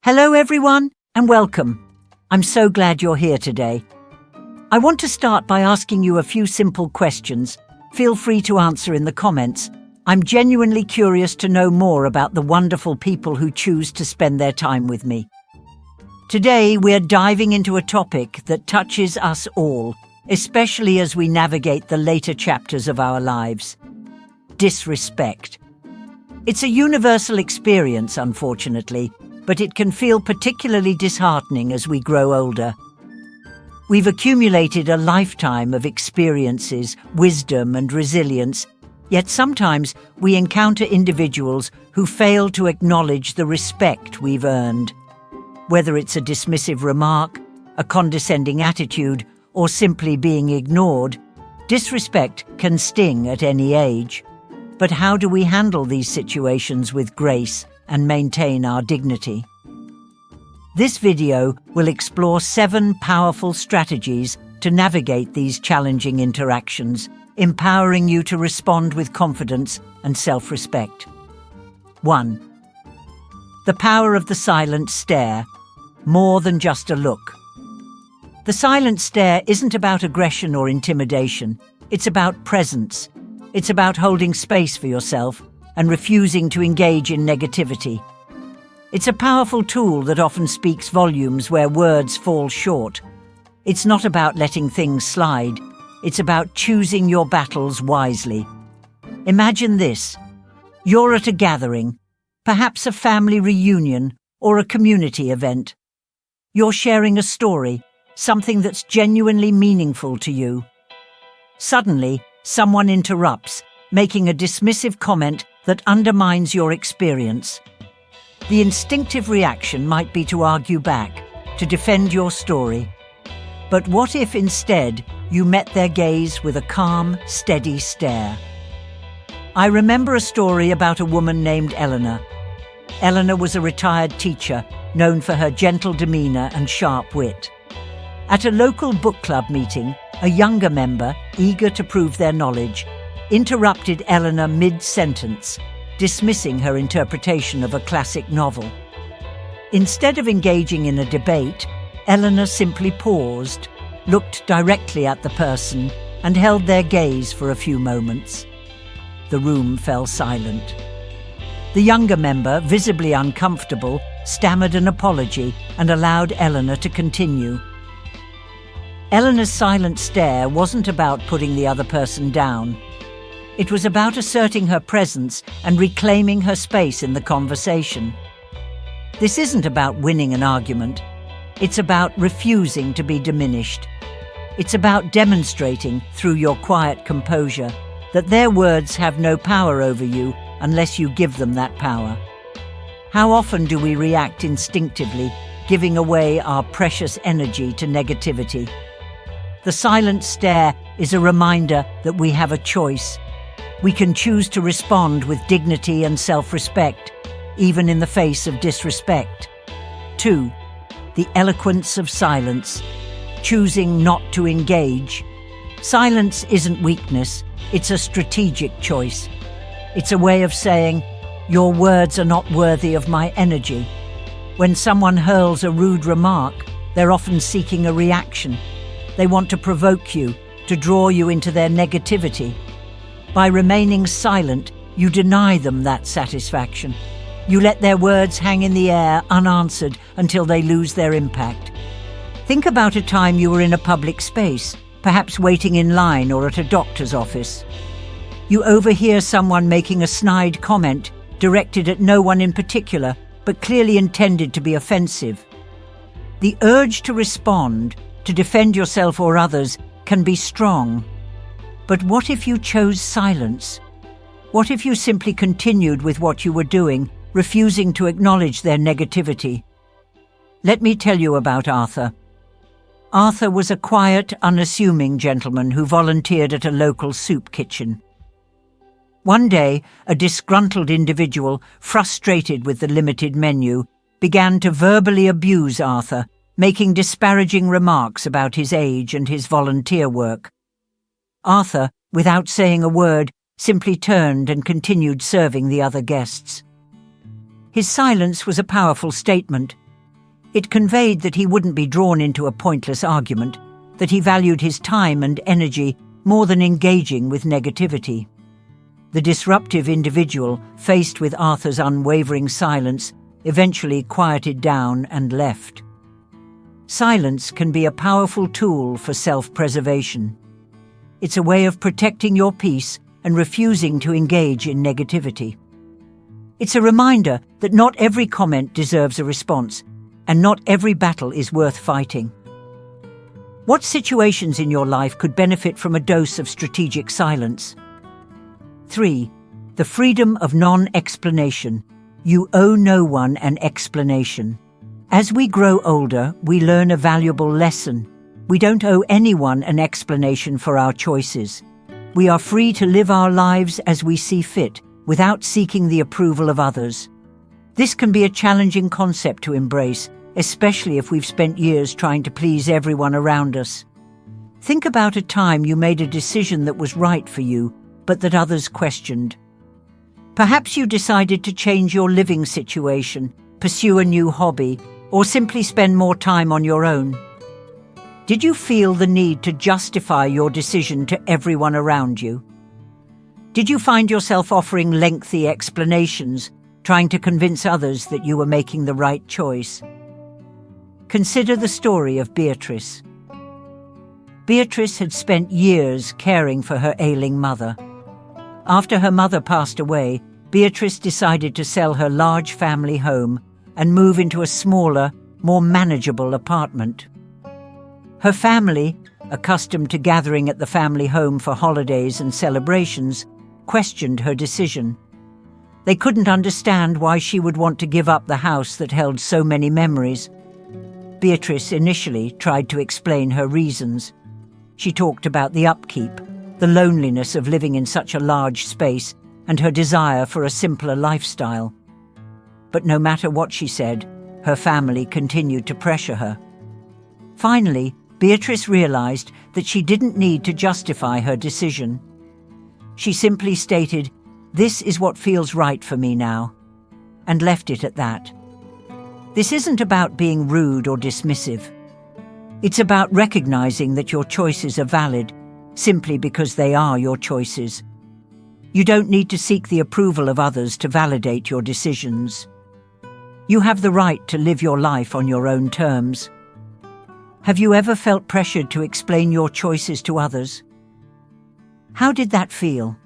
Hello everyone, and welcome. I'm so glad you're here today. I want to start by asking you a few simple questions. Feel free to answer in the comments. I'm genuinely curious to know more about the wonderful people who choose to spend their time with me. Today, we're diving into a topic that touches us all, especially as we navigate the later chapters of our lives. Disrespect. It's a universal experience, unfortunately, but it can feel particularly disheartening as we grow older. We've accumulated a lifetime of experiences, wisdom, and resilience, yet sometimes we encounter individuals who fail to acknowledge the respect we've earned. Whether it's a dismissive remark, a condescending attitude, or simply being ignored, disrespect can sting at any age. But how do we handle these situations with grace and maintain our dignity? This video will explore 7 powerful strategies to navigate these challenging interactions, empowering you to respond with confidence and self-respect. 1. The power of the silent stare, more than just a look. The silent stare isn't about aggression or intimidation. It's about presence. It's about holding space for yourself and refusing to engage in negativity. It's a powerful tool that often speaks volumes where words fall short. It's not about letting things slide. It's about choosing your battles wisely. Imagine this. You're at a gathering, perhaps a family reunion or a community event. You're sharing a story, something that's genuinely meaningful to you. Suddenly, someone interrupts, making a dismissive comment that undermines your experience. The instinctive reaction might be to argue back, to defend your story. But what if instead you met their gaze with a calm, steady stare? I remember a story about a woman named Eleanor. Eleanor was a retired teacher, known for her gentle demeanor and sharp wit. At a local book club meeting, a younger member, eager to prove their knowledge, interrupted Eleanor mid-sentence, dismissing her interpretation of a classic novel. Instead of engaging in a debate, Eleanor simply paused, looked directly at the person, and held their gaze for a few moments. The room fell silent. The younger member, visibly uncomfortable, stammered an apology and allowed Eleanor to continue. Eleanor's silent stare wasn't about putting the other person down. It was about asserting her presence and reclaiming her space in the conversation. This isn't about winning an argument. It's about refusing to be diminished. It's about demonstrating, through your quiet composure, that their words have no power over you unless you give them that power. How often do we react instinctively, giving away our precious energy to negativity? The silent stare is a reminder that we have a choice. We can choose to respond with dignity and self-respect, even in the face of disrespect. 2. The eloquence of silence, choosing not to engage. Silence isn't weakness, it's a strategic choice. It's a way of saying, your words are not worthy of my energy. When someone hurls a rude remark, they're often seeking a reaction. They want to provoke you, to draw you into their negativity. By remaining silent, you deny them that satisfaction. You let their words hang in the air unanswered until they lose their impact. Think about a time you were in a public space, perhaps waiting in line or at a doctor's office. You overhear someone making a snide comment directed at no one in particular, but clearly intended to be offensive. The urge to respond, to defend yourself or others, can be strong. But what if you chose silence? What if you simply continued with what you were doing, refusing to acknowledge their negativity? Let me tell you about Arthur. Arthur was a quiet, unassuming gentleman who volunteered at a local soup kitchen. One day, a disgruntled individual, frustrated with the limited menu, began to verbally abuse Arthur, making disparaging remarks about his age and his volunteer work. Arthur, without saying a word, simply turned and continued serving the other guests. His silence was a powerful statement. It conveyed that he wouldn't be drawn into a pointless argument, that he valued his time and energy more than engaging with negativity. The disruptive individual, faced with Arthur's unwavering silence, eventually quieted down and left. Silence can be a powerful tool for self-preservation. It's a way of protecting your peace and refusing to engage in negativity. It's a reminder that not every comment deserves a response, and not every battle is worth fighting. What situations in your life could benefit from a dose of strategic silence? 3. The freedom of non-explanation. You owe no one an explanation. As we grow older, we learn a valuable lesson. We don't owe anyone an explanation for our choices. We are free to live our lives as we see fit, without seeking the approval of others. This can be a challenging concept to embrace, especially if we've spent years trying to please everyone around us. Think about a time you made a decision that was right for you, but that others questioned. Perhaps you decided to change your living situation, pursue a new hobby, or simply spend more time on your own. Did you feel the need to justify your decision to everyone around you? Did you find yourself offering lengthy explanations, trying to convince others that you were making the right choice? Consider the story of Beatrice. Beatrice had spent years caring for her ailing mother. After her mother passed away, Beatrice decided to sell her large family home and move into a smaller, more manageable apartment. Her family, accustomed to gathering at the family home for holidays and celebrations, questioned her decision. They couldn't understand why she would want to give up the house that held so many memories. Beatrice initially tried to explain her reasons. She talked about the upkeep, the loneliness of living in such a large space, and her desire for a simpler lifestyle. But no matter what she said, her family continued to pressure her. Finally, Beatrice realized that she didn't need to justify her decision. She simply stated, "This is what feels right for me now," and left it at that. This isn't about being rude or dismissive. It's about recognizing that your choices are valid, simply because they are your choices. You don't need to seek the approval of others to validate your decisions. You have the right to live your life on your own terms. Have you ever felt pressured to explain your choices to others? How did that feel?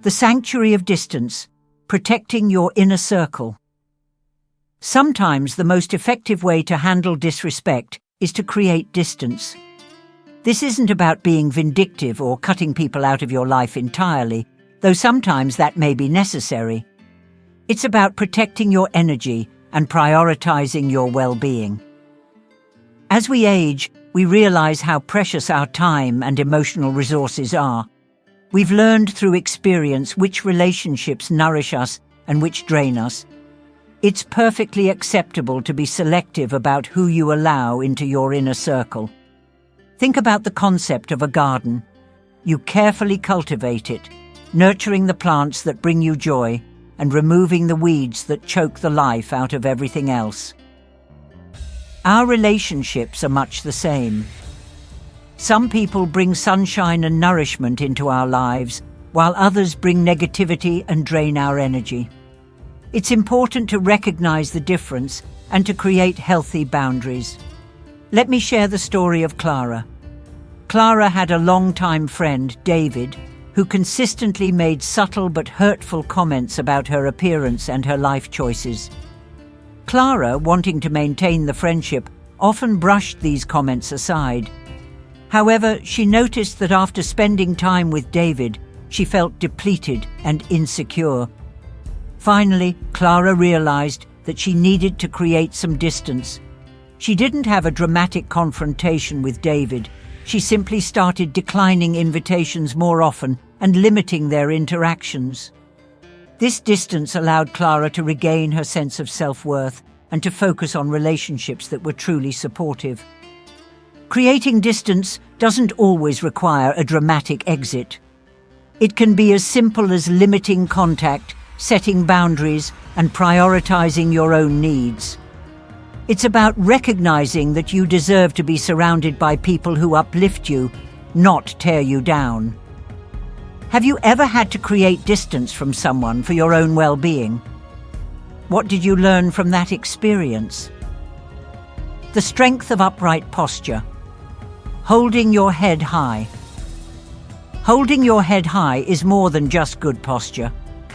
The sanctuary of distance, protecting your inner circle. Sometimes the most effective way to handle disrespect is to create distance. This isn't about being vindictive or cutting people out of your life entirely, though sometimes that may be necessary. It's about protecting your energy and prioritizing your well-being. As we age, we realize how precious our time and emotional resources are. We've learned through experience which relationships nourish us and which drain us. It's perfectly acceptable to be selective about who you allow into your inner circle. Think about the concept of a garden. You carefully cultivate it, nurturing the plants that bring you joy and removing the weeds that choke the life out of everything else. Our relationships are much the same. Some people bring sunshine and nourishment into our lives, while others bring negativity and drain our energy. It's important to recognize the difference and to create healthy boundaries. Let me share the story of Clara. Clara had a long-time friend, David, who consistently made subtle but hurtful comments about her appearance and her life choices. Clara, wanting to maintain the friendship, often brushed these comments aside. However, she noticed that after spending time with David, she felt depleted and insecure. Finally, Clara realized that she needed to create some distance. She didn't have a dramatic confrontation with David. She simply started declining invitations more often and limiting their interactions. This distance allowed Clara to regain her sense of self-worth and to focus on relationships that were truly supportive. Creating distance doesn't always require a dramatic exit. It can be as simple as limiting contact, setting boundaries, and prioritizing your own needs. It's about recognizing that you deserve to be surrounded by people who uplift you, not tear you down. Have you ever had to create distance from someone for your own well-being? What did you learn from that experience? The strength of upright posture. Holding your head high. Holding your head high is more than just good posture.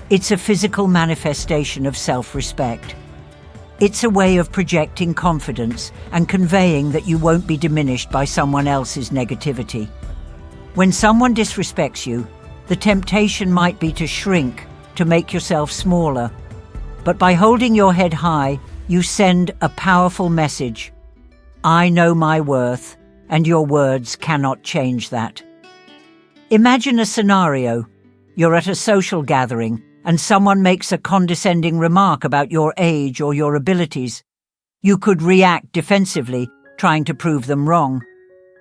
It's a physical manifestation of self-respect. It's a way of projecting confidence and conveying that you won't be diminished by someone else's negativity. When someone disrespects you, the temptation might be to shrink, to make yourself smaller. But by holding your head high, you send a powerful message. I know my worth, and your words cannot change that. Imagine a scenario. You're at a social gathering, and someone makes a condescending remark about your age or your abilities. You could react defensively, trying to prove them wrong.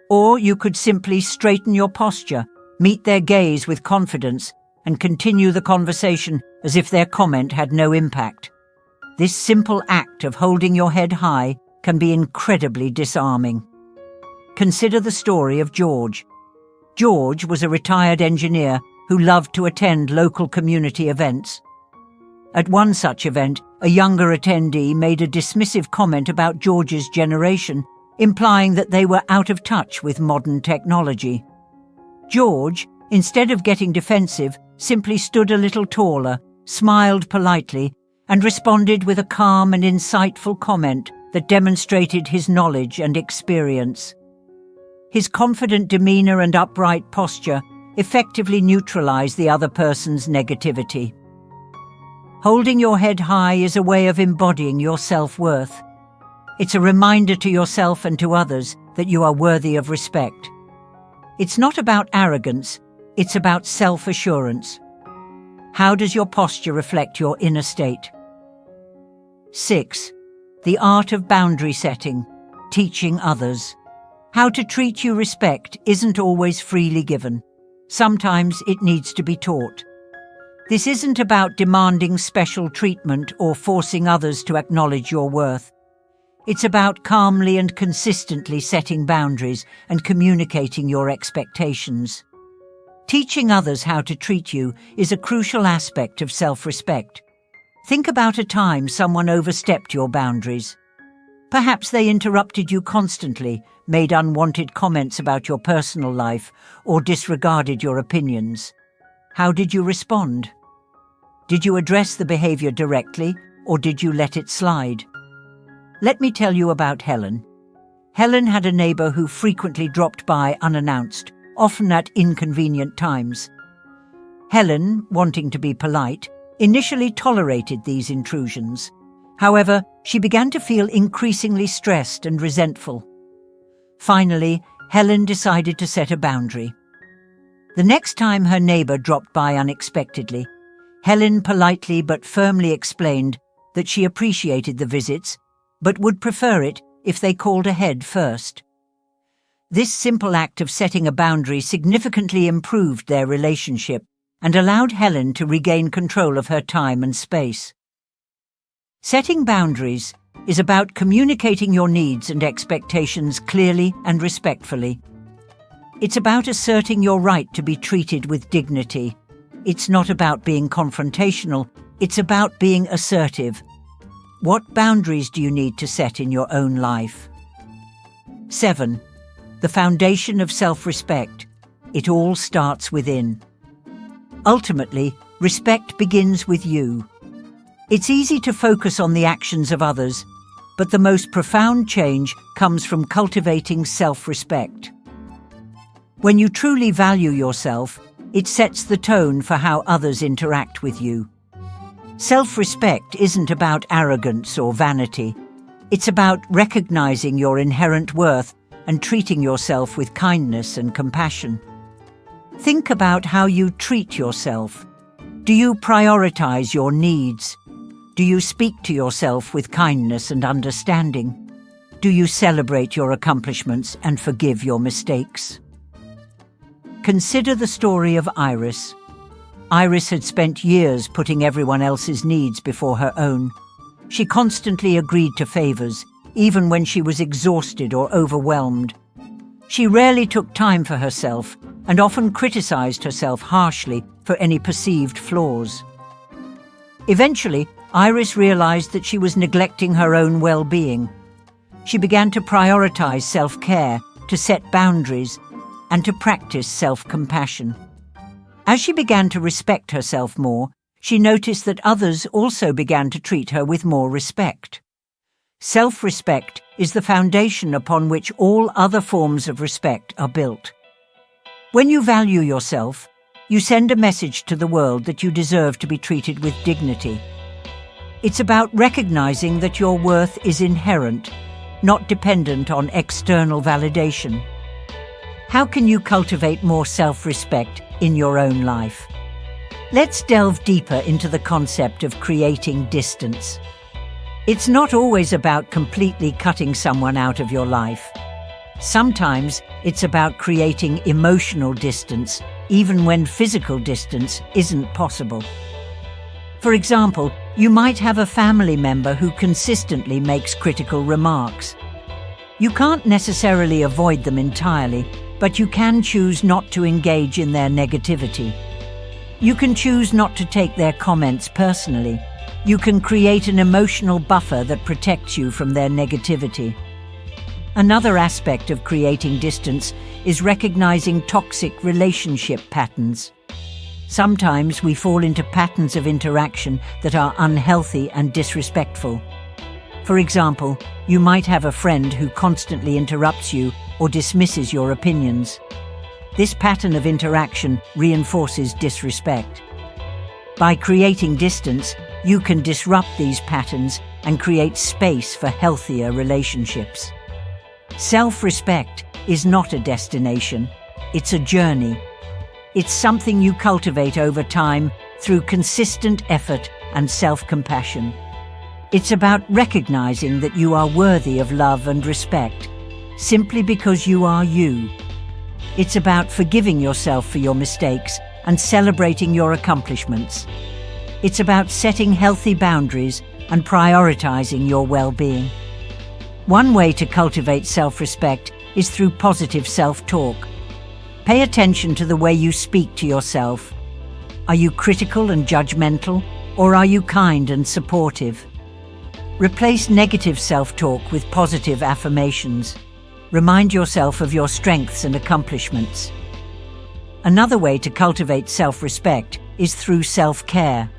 Or you could simply straighten your posture, meet their gaze with confidence, and continue the conversation as if their comment had no impact. This simple act of holding your head high can be incredibly disarming. Consider the story of George. George was a retired engineer who loved to attend local community events. At one such event, a younger attendee made a dismissive comment about George's generation, implying that they were out of touch with modern technology. George, instead of getting defensive, simply stood a little taller, smiled politely, and responded with a calm and insightful comment that demonstrated his knowledge and experience. His confident demeanor and upright posture effectively neutralized the other person's negativity. Holding your head high is a way of embodying your self-worth. It's a reminder to yourself and to others that you are worthy of respect. It's not about arrogance, it's about self-assurance. How does your posture reflect your inner state? 6. The art of boundary setting, teaching others. How to treat you respect isn't always freely given. Sometimes it needs to be taught. This isn't about demanding special treatment or forcing others to acknowledge your worth. It's about calmly and consistently setting boundaries and communicating your expectations. Teaching others how to treat you is a crucial aspect of self-respect. Think about a time someone overstepped your boundaries. Perhaps they interrupted you constantly, made unwanted comments about your personal life, or disregarded your opinions. How did you respond? Did you address the behavior directly, or did you let it slide? Let me tell you about Helen. Helen had a neighbor who frequently dropped by unannounced, often at inconvenient times. Helen, wanting to be polite, initially tolerated these intrusions. However, she began to feel increasingly stressed and resentful. Finally, Helen decided to set a boundary. The next time her neighbor dropped by unexpectedly, Helen politely but firmly explained that she appreciated the visits, but would prefer it if they called ahead first. This simple act of setting a boundary significantly improved their relationship and allowed Helen to regain control of her time and space. Setting boundaries is about communicating your needs and expectations clearly and respectfully. It's about asserting your right to be treated with dignity. It's not about being confrontational, it's about being assertive. What boundaries do you need to set in your own life? 7. The foundation of self-respect. It all starts within. Ultimately, respect begins with you. It's easy to focus on the actions of others, but the most profound change comes from cultivating self-respect. When you truly value yourself, it sets the tone for how others interact with you. Self-respect isn't about arrogance or vanity. It's about recognizing your inherent worth and treating yourself with kindness and compassion. Think about how you treat yourself. Do you prioritize your needs? Do you speak to yourself with kindness and understanding? Do you celebrate your accomplishments and forgive your mistakes? Consider the story of Iris. Iris had spent years putting everyone else's needs before her own. She constantly agreed to favors, even when she was exhausted or overwhelmed. She rarely took time for herself and often criticized herself harshly for any perceived flaws. Eventually, Iris realized that she was neglecting her own well-being. She began to prioritize self-care, to set boundaries, and to practice self-compassion. As she began to respect herself more, she noticed that others also began to treat her with more respect. Self-respect is the foundation upon which all other forms of respect are built. When you value yourself, you send a message to the world that you deserve to be treated with dignity. It's about recognizing that your worth is inherent, not dependent on external validation. How can you cultivate more self-respect in your own life? Let's delve deeper into the concept of creating distance. It's not always about completely cutting someone out of your life. Sometimes it's about creating emotional distance, even when physical distance isn't possible. For example, you might have a family member who consistently makes critical remarks. You can't necessarily avoid them entirely, but you can choose not to engage in their negativity. You can choose not to take their comments personally. You can create an emotional buffer that protects you from their negativity. Another aspect of creating distance is recognizing toxic relationship patterns. Sometimes we fall into patterns of interaction that are unhealthy and disrespectful. For example, you might have a friend who constantly interrupts you or dismisses your opinions. This pattern of interaction reinforces disrespect. By creating distance, you can disrupt these patterns and create space for healthier relationships. Self-respect is not a destination, it's a journey. It's something you cultivate over time through consistent effort and self-compassion. It's about recognizing that you are worthy of love and respect, simply because you are you. It's about forgiving yourself for your mistakes and celebrating your accomplishments. It's about setting healthy boundaries and prioritizing your well-being. One way to cultivate self-respect is through positive self-talk. Pay attention to the way you speak to yourself. Are you critical and judgmental, or are you kind and supportive? Replace negative self-talk with positive affirmations. Remind yourself of your strengths and accomplishments. Another way to cultivate self-respect is through self-care.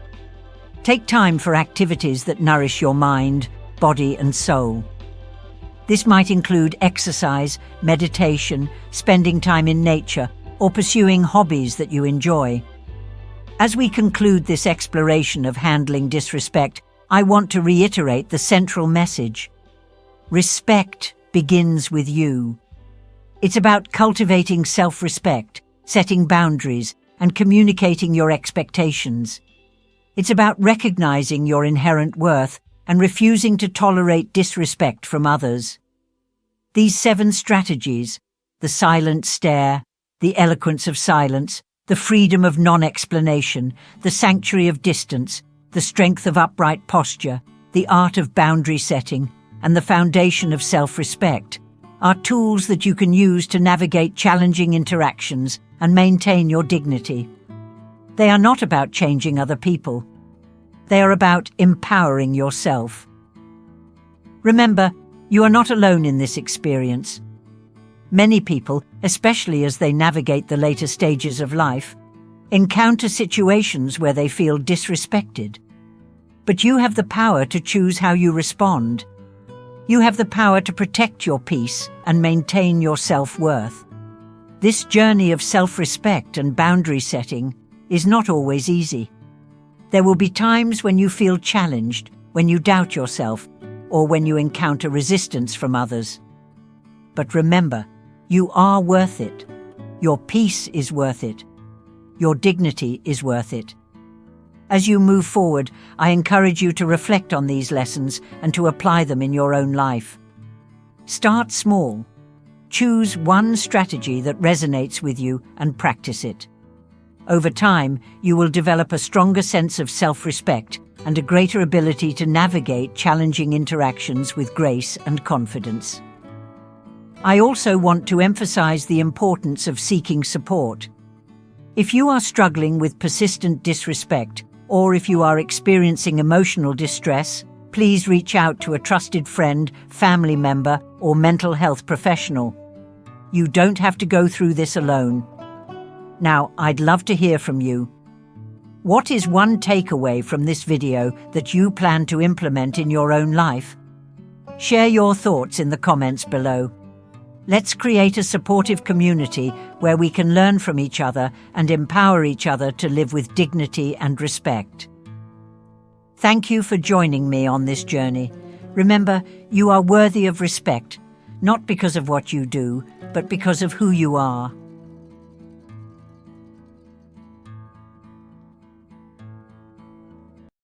Take time for activities that nourish your mind, body, and soul. This might include exercise, meditation, spending time in nature, or pursuing hobbies that you enjoy. As we conclude this exploration of handling disrespect, I want to reiterate the central message. Respect begins with you. It's about cultivating self-respect, setting boundaries, and communicating your expectations. It's about recognizing your inherent worth and refusing to tolerate disrespect from others. These 7 strategies, the silent stare, the eloquence of silence, the freedom of non-explanation, the sanctuary of distance, the strength of upright posture, the art of boundary setting, and the foundation of self-respect, are tools that you can use to navigate challenging interactions and maintain your dignity. They are not about changing other people. They are about empowering yourself. Remember, you are not alone in this experience. Many people, especially as they navigate the later stages of life, encounter situations where they feel disrespected. But you have the power to choose how you respond. You have the power to protect your peace and maintain your self-worth. This journey of self-respect and boundary setting is not always easy. There will be times when you feel challenged, when you doubt yourself, or when you encounter resistance from others. But remember, you are worth it. Your peace is worth it. Your dignity is worth it. As you move forward, I encourage you to reflect on these lessons and to apply them in your own life. Start small. Choose one strategy that resonates with you and practice it. Over time, you will develop a stronger sense of self-respect and a greater ability to navigate challenging interactions with grace and confidence. I also want to emphasize the importance of seeking support. If you are struggling with persistent disrespect, or if you are experiencing emotional distress, please reach out to a trusted friend, family member, or mental health professional. You don't have to go through this alone. Now, I'd love to hear from you. What is one takeaway from this video that you plan to implement in your own life? Share your thoughts in the comments below. Let's create a supportive community where we can learn from each other and empower each other to live with dignity and respect. Thank you for joining me on this journey. Remember, you are worthy of respect, not because of what you do, but because of who you are.